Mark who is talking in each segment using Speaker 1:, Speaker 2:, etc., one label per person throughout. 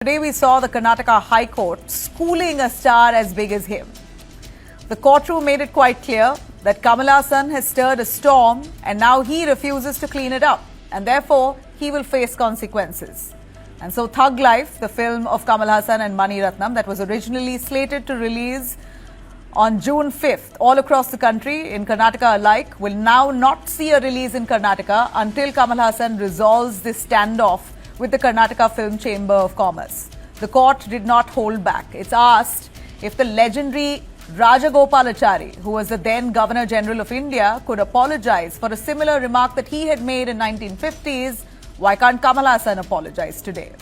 Speaker 1: Today we saw the Karnataka High Court schooling a star as big as him. The courtroom made it quite clear that Kamal Haasan has stirred a storm and now he refuses to clean it up and therefore he will face consequences. And so Thug Life, the film of Kamal Haasan and Mani Ratnam that was originally slated to release on June 5th all across the country, in Karnataka alike, will now not see a release in Karnataka until Kamal Haasan resolves this standoff with the Karnataka Film Chamber of Commerce. The court did not hold back. It's asked if the legendary Rajagopalachari, who was the then Governor General of India, could apologize for a similar remark that he had made in 1950s. Why can't Kamal Haasan apologize today?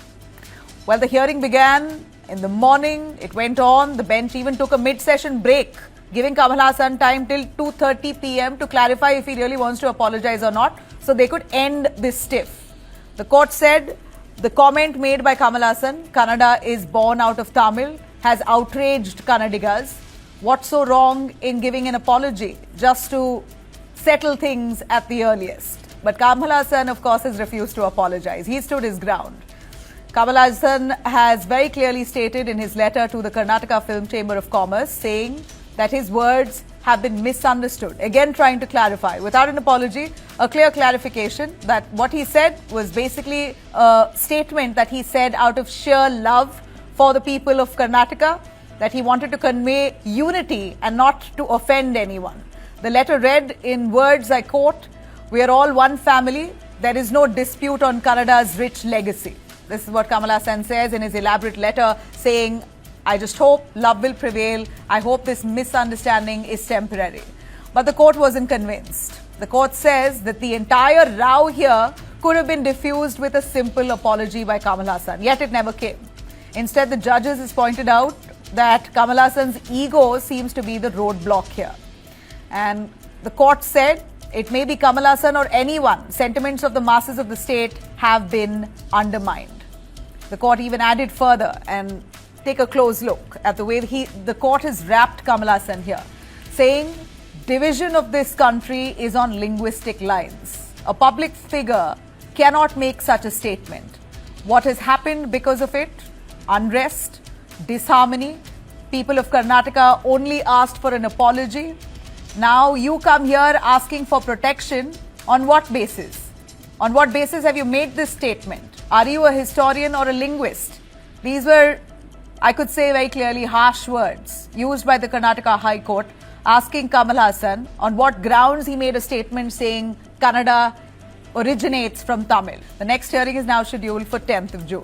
Speaker 1: Well, the hearing began in the morning. It went on. The bench even took a mid-session break, giving Kamal Haasan time till 2:30 p.m. to clarify if he really wants to apologize or not, so they could end this stiff. The court said the comment made by Kamal Haasan, Kannada is born out of Tamil, has outraged Kannadigas. What's so wrong in giving an apology just to settle things at the earliest? But Kamal Haasan, of course, has refused to apologize. He stood his ground. Kamal Haasan has very clearly stated in his letter to the Karnataka Film Chamber of Commerce, saying that his words have been misunderstood. Again, trying to clarify, without an apology, a clear clarification that what he said was basically a statement that he said out of sheer love for the people of Karnataka, that he wanted to convey unity and not to offend anyone. The letter read in words, I quote, "We are all one family. There is no dispute on Kannada's rich legacy." This is what Kamal Haasan says in his elaborate letter, saying, I just hope love will prevail. I hope this misunderstanding is temporary. But the court wasn't convinced. The court says that the entire row here could have been diffused with a simple apology by Kamal Haasan, yet it never came. Instead, the judges has pointed out that Kamal Haasan's ego seems to be the roadblock here. And the court said it may be Kamal Haasan or anyone, sentiments of the masses of the state have been undermined. The court even added further, and take a close look at the way the court has wrapped Kamal Haasan here, saying division of this country is on linguistic lines. A public figure cannot make such a statement. What has happened because of it? Unrest, disharmony. People of Karnataka only asked for an apology. Now you come here asking for protection. On what basis? On what basis have you made this statement? Are you a historian or a linguist? These were, I could say very clearly, harsh words used by the Karnataka High Court, asking Kamal Haasan on what grounds he made a statement saying Kannada originates from Tamil. The next hearing is now scheduled for 10th of June.